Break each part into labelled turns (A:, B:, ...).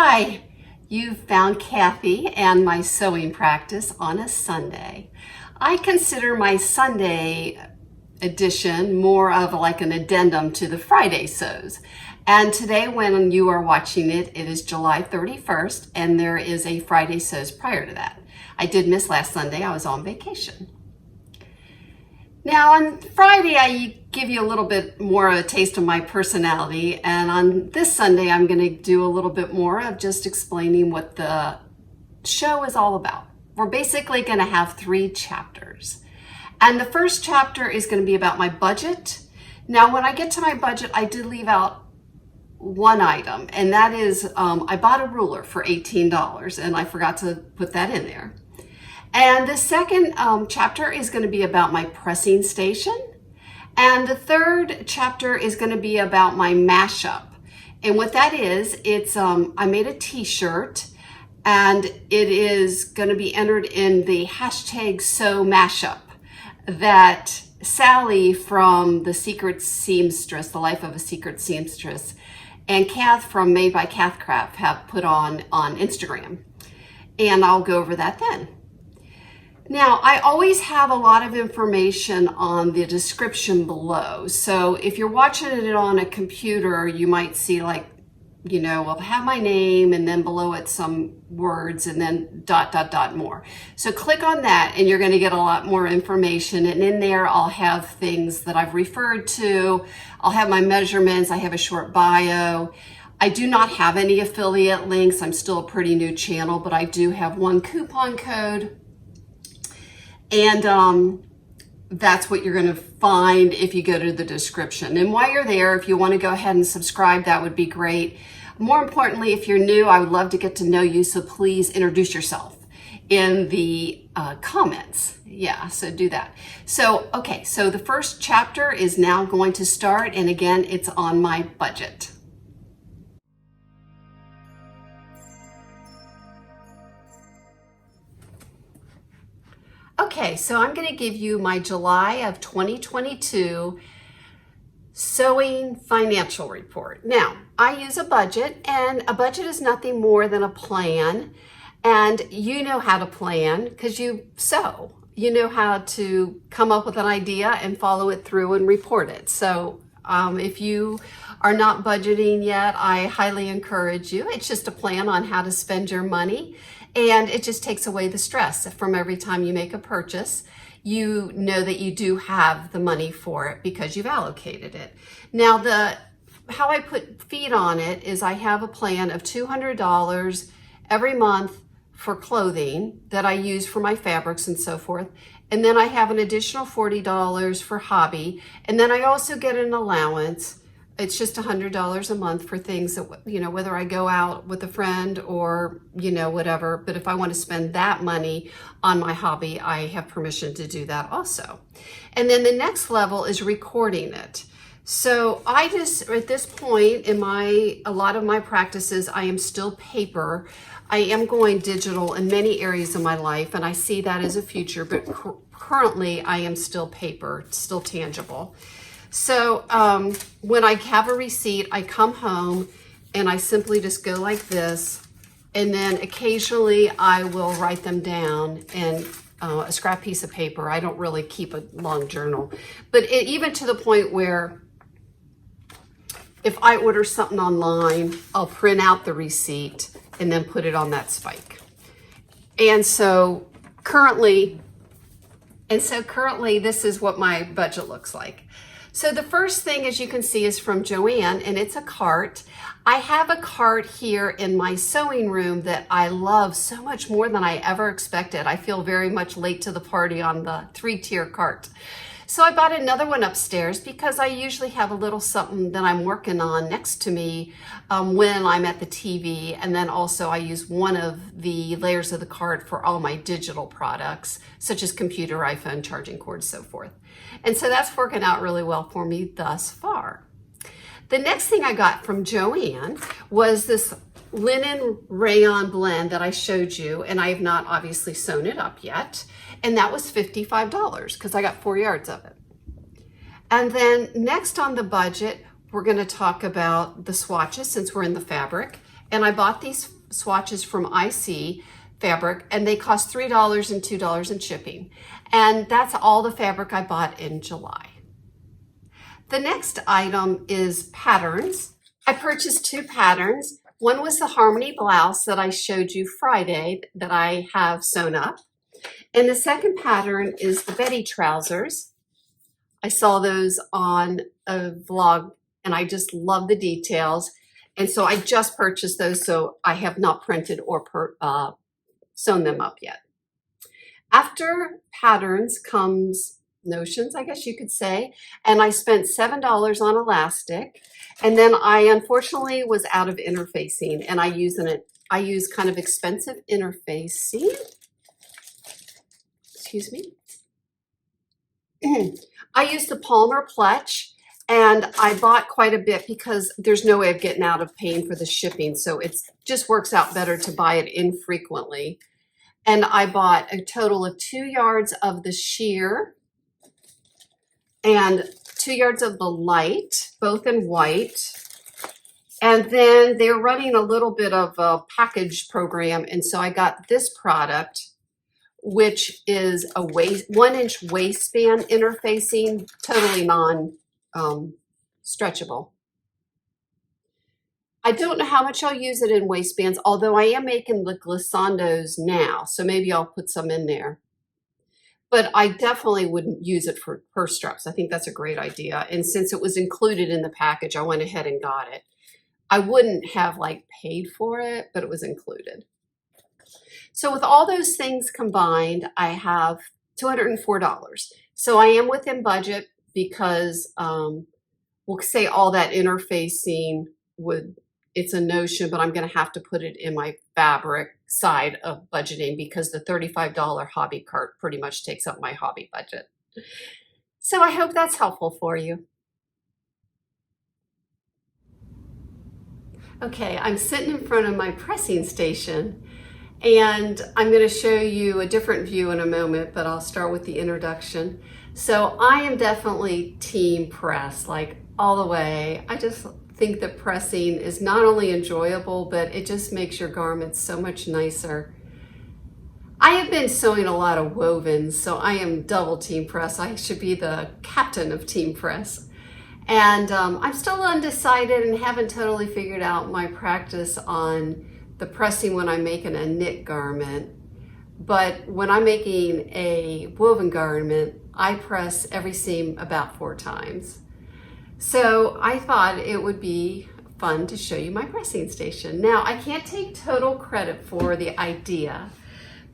A: Hi, you've found Kathy and my sewing practice on a Sunday. I consider my Sunday edition more of like an addendum to the Friday sews. And today when you are watching it, it is July 31st and there is a Friday sews prior to that. I did miss last Sunday, I was on vacation. Now on Friday, I give you a little bit more of a taste of my personality, and on this Sunday, I'm going to do a little bit more of just explaining what the show is all about. We're basically going to have 3 chapters, and the first chapter is going to be about my budget. Now, when I get to my budget, I did leave out one item, and that is I bought a ruler for $18, and I forgot to put that in there. And the second chapter is going to be about my pressing station. And the third chapter is going to be about my mashup. And what that is, it's I made a t-shirt and it is going to be entered in the hashtag sew mashup that Sally from The Secret Seamstress, The Life of a Secret Seamstress, and Kath from Made by Kathcraft have put on Instagram. And I'll go over that then. Now, I always have a lot of information on the description below. So if you're watching it on a computer, you might see like, I'll have my name and then below it some words and then ... more. So click on that and you're going to get a lot more information. And in there, I'll have things that I've referred to. I'll have my measurements. I have a short bio. I do not have any affiliate links. I'm still a pretty new channel, but I do have one coupon code. And that's what you're going to find if you go to the description. And while you're there, if you want to go ahead and subscribe, that would be great. More importantly, if you're new, I would love to get to know you. So please introduce yourself in the comments. Yeah, so do that. So, okay, so the first chapter is now going to start. And again, it's on my budget. Okay, so I'm going to give you my July of 2022 sewing financial report. Now, I use a budget, and a budget is nothing more than a plan, and you know how to plan because you sew. You know how to come up with an idea and follow it through and report it. So if you are not budgeting yet, I highly encourage you. It's just a plan on how to spend your money. And it just takes away the stress from every time you make a purchase. You know that you do have the money for it because you've allocated it. Now, how I put feet on it is I have a plan of $200 every month for clothing that I use for my fabrics and so forth. And then I have an additional $40 for hobby. And then I also get an allowance. It's just $100 a month for things that, whether I go out with a friend or, whatever. But if I want to spend that money on my hobby, I have permission to do that also. And then the next level is recording it. So I just, at this point in a lot of my practices, I am still paper. I am going digital in many areas of my life, and I see that as a future, but currently I am still paper, still tangible. So when I have a receipt, I come home and I simply just go like this. And then occasionally I will write them down in a scrap piece of paper. I don't really keep a long journal, but even to the point where if I order something online, I'll print out the receipt and then put it on that spike. And so currently, this is what my budget looks like. So the first thing, as you can see, is from Joann, and it's a cart. I have a cart here in my sewing room that I love so much more than I ever expected. I feel very much late to the party on the 3-tier cart. So I bought another one upstairs because I usually have a little something that I'm working on next to me when I'm at the TV. And then also I use one of the layers of the cart for all my digital products, such as computer, iPhone, charging cords, so forth. And so that's working out really well for me thus far. The next thing I got from Joann was this linen rayon blend that I showed you, and I have not obviously sewn it up yet. And that was $55 because I got 4 yards of it. And then next on the budget, we're going to talk about the swatches since we're in the fabric. And I bought these swatches from IC Fabric, and they cost $3 and $2 in shipping. And that's all the fabric I bought in July. The next item is patterns. I purchased 2 patterns. One was the Harmony blouse that I showed you Friday that I have sewn up. And the second pattern is the Betty trousers. I saw those on a vlog and I just love the details. And so I just purchased those, so I have not printed or sewn them up yet. After patterns comes notions, I guess you could say, and I spent $7 on elastic. And then I unfortunately was out of interfacing, and I use kind of expensive interfacing. Excuse me. I used the Palmer Pletch, and I bought quite a bit because there's no way of getting out of paying for the shipping. So it just works out better to buy it infrequently. And I bought a total of 2 yards of the sheer and 2 yards of the light, both in white. And then they're running a little bit of a package program. And so I got this product, which is a 1-inch waistband interfacing, totally non-stretchable. I don't know how much I'll use it in waistbands, although I am making the glissandos now, so maybe I'll put some in there. But I definitely wouldn't use it for purse straps. I think that's a great idea. And since it was included in the package, I went ahead and got it. I wouldn't have like paid for it, but it was included. So with all those things combined, I have $204. So I am within budget because we'll say all that interfacing it's a notion, but I'm going to have to put it in my fabric side of budgeting because the $35 hobby cart pretty much takes up my hobby budget. So I hope that's helpful for you. Okay, I'm sitting in front of my pressing station, and I'm going to show you a different view in a moment, but I'll start with the introduction. So I am definitely team press, like all the way. I just think that pressing is not only enjoyable, but it just makes your garments so much nicer. I have been sewing a lot of wovens, so I am double team press. I should be the captain of team press. And I'm still undecided and haven't totally figured out my practice on the pressing when I'm making a knit garment. But when I'm making a woven garment, I press every seam about 4 times. So I thought it would be fun to show you my pressing station. Now, I can't take total credit for the idea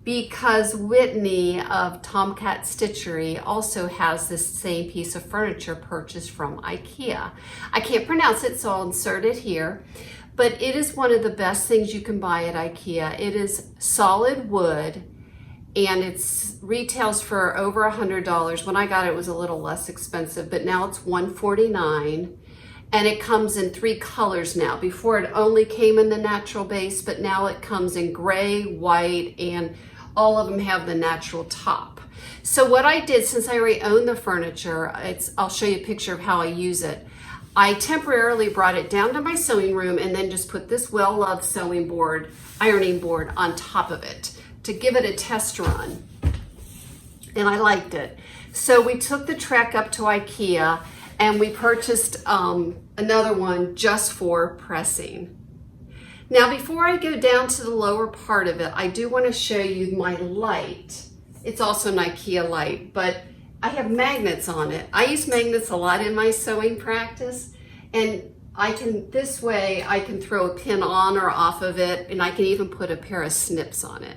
A: because Whitney of Tomkat Stitchery also has this same piece of furniture purchased from IKEA. I can't pronounce it, so I'll insert it here. But it is one of the best things you can buy at IKEA. It is solid wood, and it retails for over $100. When I got it, it was a little less expensive, but now it's $149. And it comes in 3 colors now. Before it only came in the natural base, but now it comes in gray, white, and all of them have the natural top. So what I did, since I already own the furniture, I'll show you a picture of how I use it. I temporarily brought it down to my sewing room and then just put this well-loved sewing board, ironing board on top of it to give it a test run. And I liked it. So we took the trek up to IKEA and we purchased another one just for pressing. Now, before I go down to the lower part of it, I do want to show you my light. It's also an IKEA light, but I have magnets on it. I use magnets a lot in my sewing practice, and this way I can throw a pin on or off of it, and I can even put a pair of snips on it.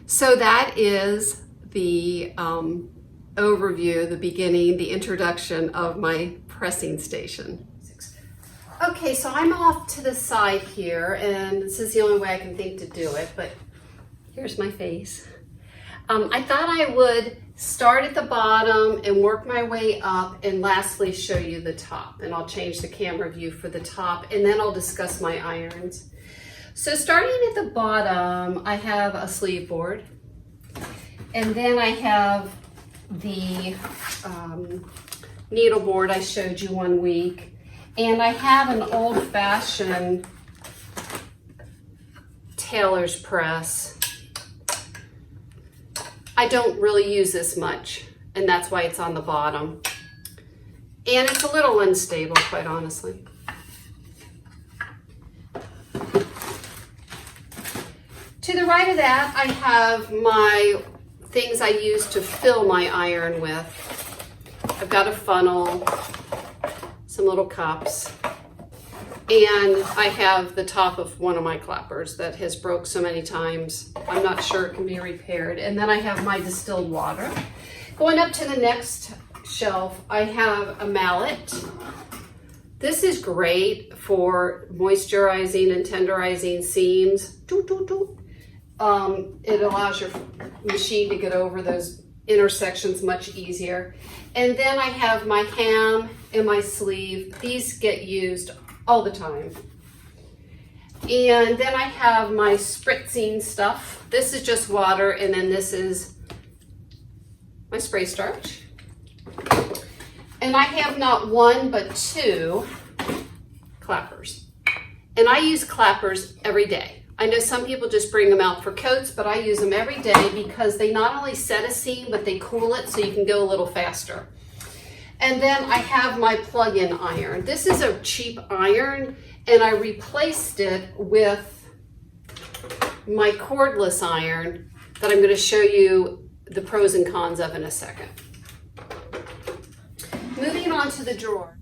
A: So that is the overview, the beginning, the introduction of my pressing station. Okay, so I'm off to the side here, and this is the only way I can think to do it, but here's my face. I thought I would start at the bottom and work my way up, and lastly show you the top. And I'll change the camera view for the top, and then I'll discuss my irons. So starting at the bottom, I have a sleeve board, and then I have the needle board I showed you one week. And I have an old-fashioned tailor's press. I don't really use this much, and that's why it's on the bottom. And it's a little unstable, quite honestly. To the right of that, I have my things I use to fill my iron with. I've got a funnel, some little cups, and I have the top of one of my clappers that has broke so many times. I'm not sure it can be repaired. And then I have my distilled water. Going up to the next shelf, I have a mallet. This is great for moisturizing and tenderizing seams. It allows your machine to get over those intersections much easier. And then I have my ham and my sleeve. These get used all the time. And then I have my spritzing stuff. This is just water, and then this is my spray starch. And I have not one, but two clappers. And I use clappers every day. I know some people just bring them out for coats, but I use them every day because they not only set a seam, but they cool it so you can go a little faster. And then I have my plug-in iron. This is a cheap iron, and I replaced it with my cordless iron that I'm going to show you the pros and cons of in a second. Moving on to the drawer.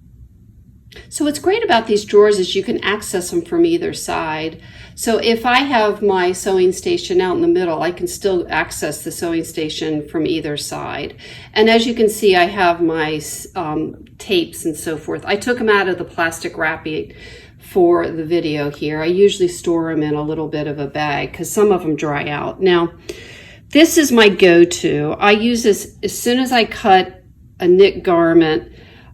A: So what's great about these drawers is you can access them from either side. So if I have my sewing station out in the middle, I can still access the sewing station from either side. And as you can see, I have my tapes and so forth. I took them out of the plastic wrapping for the video here. I usually store them in a little bit of a bag because some of them dry out. Now, this is my go-to. I use this as soon as I cut a knit garment.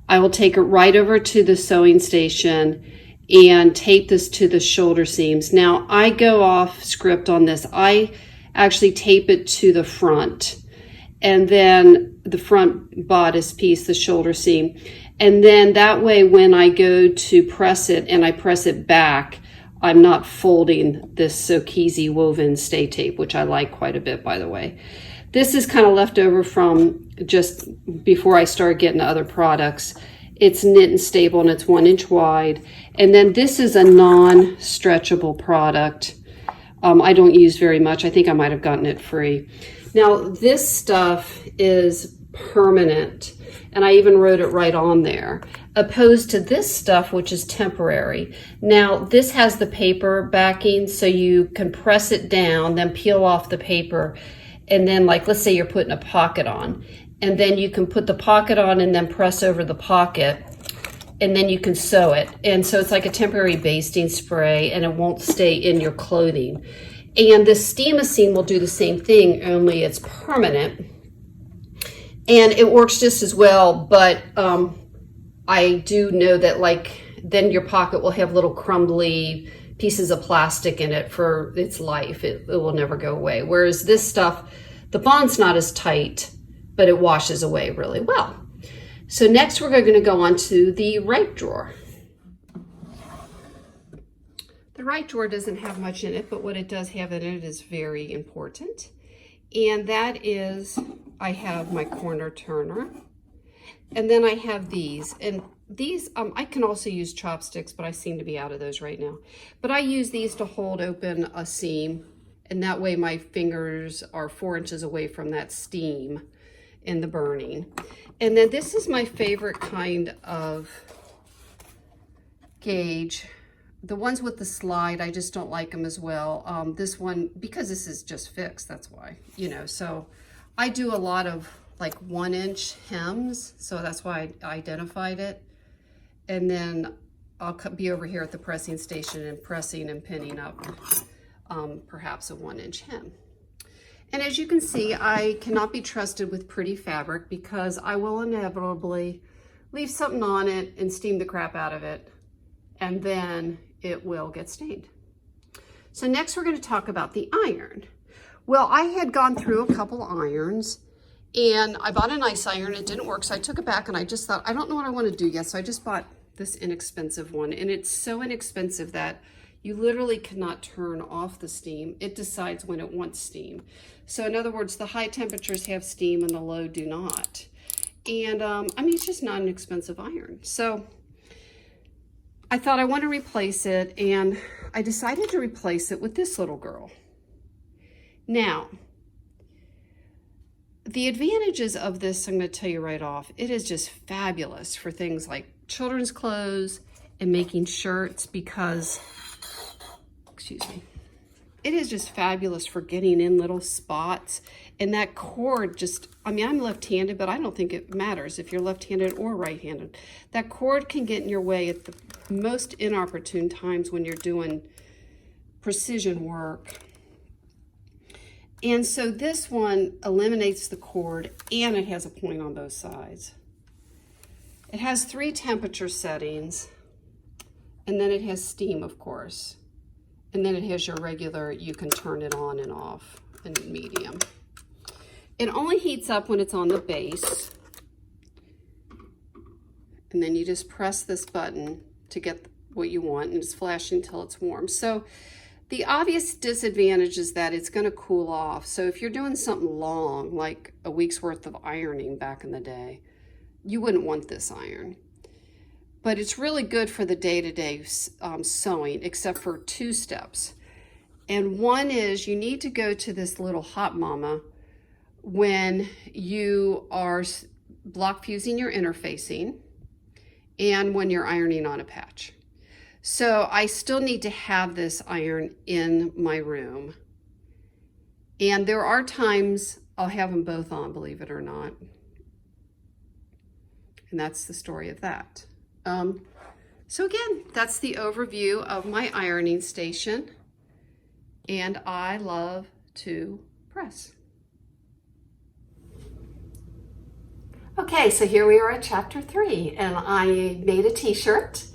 A: I will take it right over to the sewing station and tape this to the shoulder seams. Now, I go off script on this. I actually tape it to the front, and then the front bodice piece, the shoulder seam. And then that way, when I go to press it and I press it back, I'm not folding this Sokisi woven stay tape, which I like quite a bit, by the way. This is kind of left over from just before I started getting other products. It's knit and stable, and it's 1 inch wide. And then this is a non-stretchable product. I don't use very much. I think I might have gotten it free. Now, this stuff is permanent, and I even wrote it right on there, opposed to this stuff, which is temporary. Now, this has the paper backing, so you can press it down, then peel off the paper, and then, like, let's say you're putting a pocket on, and then you can put the pocket on and then press over the pocket, and then you can sew it. And so it's like a temporary basting spray, and it won't stay in your clothing. And the Steam-A-Seam will do the same thing, only it's permanent. And it works just as well, but I do know that, like, then your pocket will have little crumbly pieces of plastic in it for its life. It will never go away. Whereas this stuff, the bond's not as tight, but it washes away really well. So next we're going to go on to the right drawer. The right drawer doesn't have much in it, but what it does have in it is very important. And that is, I have my corner turner. And then I have these. And these, I can also use chopsticks, but I seem to be out of those right now. But I use these to hold open a seam, and that way my fingers are 4 inches away from that steam in the burning. And then this is my favorite kind of gauge. The ones with the slide, I just don't like them as well. This one, because this is just fixed, that's why, you know. So I do a lot of like 1 inch hems, so that's why I identified it. And then I'll be over here at the pressing station and pressing and pinning up perhaps a 1 inch hem. And as you can see, I cannot be trusted with pretty fabric because I will inevitably leave something on it and steam the crap out of it, and then it will get stained. So next we're going to talk about the iron. Well, I had gone through a couple irons, and I bought a nice iron. It didn't work, so I took it back, and I just thought, I don't know what I want to do yet, so I just bought this inexpensive one. And it's so inexpensive that You literally cannot turn off the steam. It decides when it wants steam. So in other words, the high temperatures have steam and the low do not. And I mean, it's just not an expensive iron. So I thought I want to replace it, and I decided to replace it with this little girl. Now, the advantages of this, I'm going to tell you right off, it is just fabulous for things like children's clothes and making shirts because, excuse me, it is just fabulous for getting in little spots. And that cord just, I mean, I'm left-handed, but I don't think it matters if you're left-handed or right-handed. That cord can get in your way at the most inopportune times when you're doing precision work. And so this one eliminates the cord, and it has a point on both sides. It has 3 temperature settings, and then it has steam, of course. And then it has your regular, you can turn it on and off in medium. It only heats up when it's on the base. And then you just press this button to get what you want, and it's flashing until it's warm. So the obvious disadvantage is that it's going to cool off. So if you're doing something long, like a week's worth of ironing back in the day, you wouldn't want this iron. But it's really good for the day-to-day sewing, except for 2 steps. And one is you need to go to this little hot mama when you are block fusing your interfacing and when you're ironing on a patch. So I still need to have this iron in my room. And there are times I'll have them both on, believe it or not. And that's the story of that. So again, that's the overview of my ironing station. And I love to press. Okay, so here we are at chapter 3, and I made a t-shirt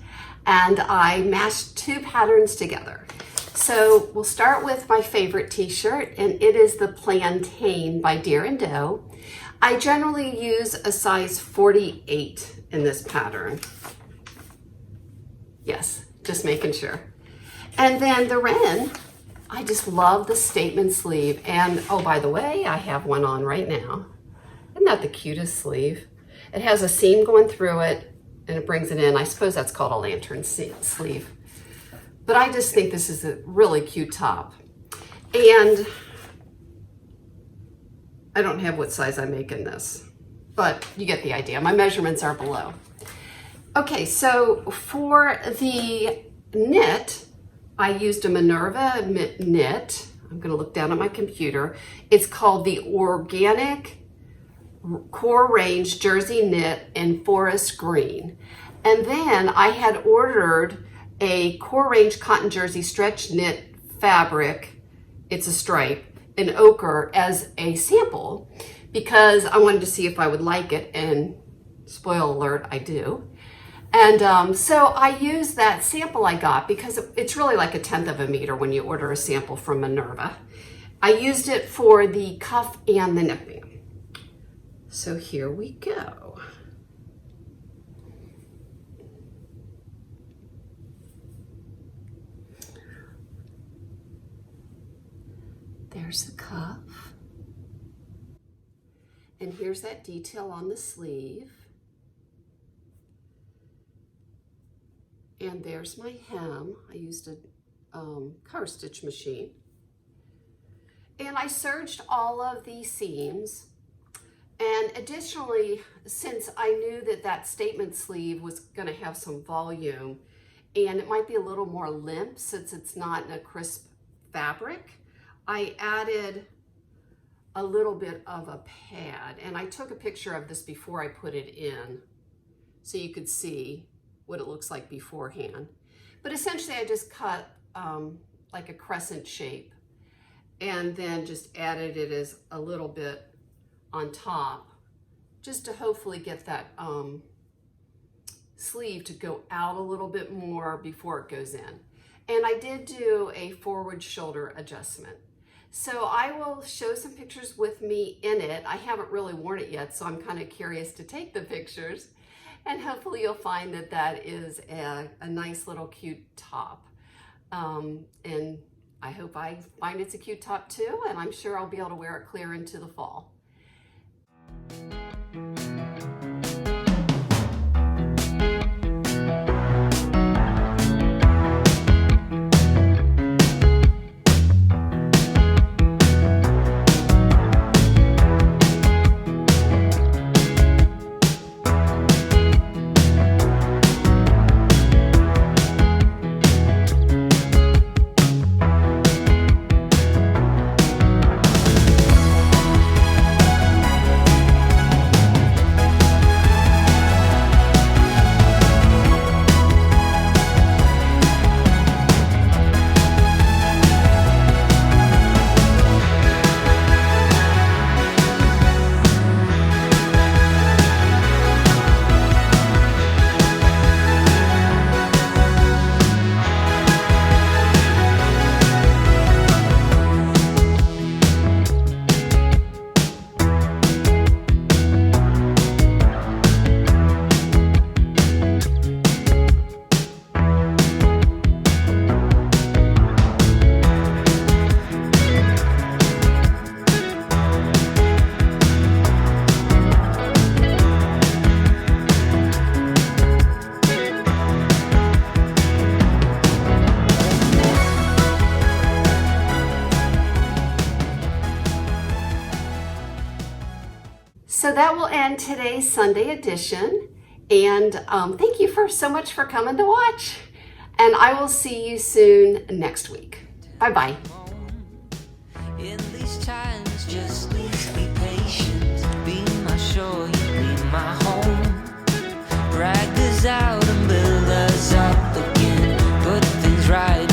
A: and I mashed 2 patterns together. So we'll start with my favorite t-shirt, and it is the Plantain by Deer & Doe. I generally use a size 48 in this pattern. Yes, just making sure. And then the Wren, I just love the statement sleeve. And oh, by the way, I have one on right now. Isn't that the cutest sleeve? It has a seam going through it and it brings it in. I suppose that's called a lantern sleeve. But I just think this is a really cute top. And I don't have what size I make in this, but you get the idea. My measurements are below. Okay, so for the knit, I used a Minerva knit. I'm gonna look down at my computer. It's called the Organic Core Range Jersey Knit in Forest Green. And then I had ordered a Core Range Cotton Jersey Stretch Knit fabric. It's a stripe in ochre as a sample because I wanted to see if I would like it, and spoiler alert, I do. And so I used that sample I got because it's really like 1/10 of a meter when you order a sample from Minerva. I used it for the cuff and the neckband. So here we go. There's the cuff. And here's that detail on the sleeve. And there's my hem. I used a cover stitch machine. And I serged all of these seams. And additionally, since I knew that that statement sleeve was going to have some volume and it might be a little more limp since it's not in a crisp fabric, I added a little bit of a pad. And I took a picture of this before I put it in so you could see what it looks like beforehand. But essentially I just cut like a crescent shape and then just added it as a little bit on top, just to hopefully get that sleeve to go out a little bit more before it goes in. And I did do a forward shoulder adjustment. So I will show some pictures with me in it. I haven't really worn it yet, so I'm kind of curious to take the pictures. And hopefully you'll find that that is a nice little cute top. And I hope I find it's a cute top too, and I'm sure I'll be able to wear it clear into the fall. So that will end today's Sunday edition. And thank you so much for coming to watch. And I will see you soon next week. Bye-bye.
B: In these times, just please be patient. Be my shore, you be my home. Drag us out and build us up again. Put things right.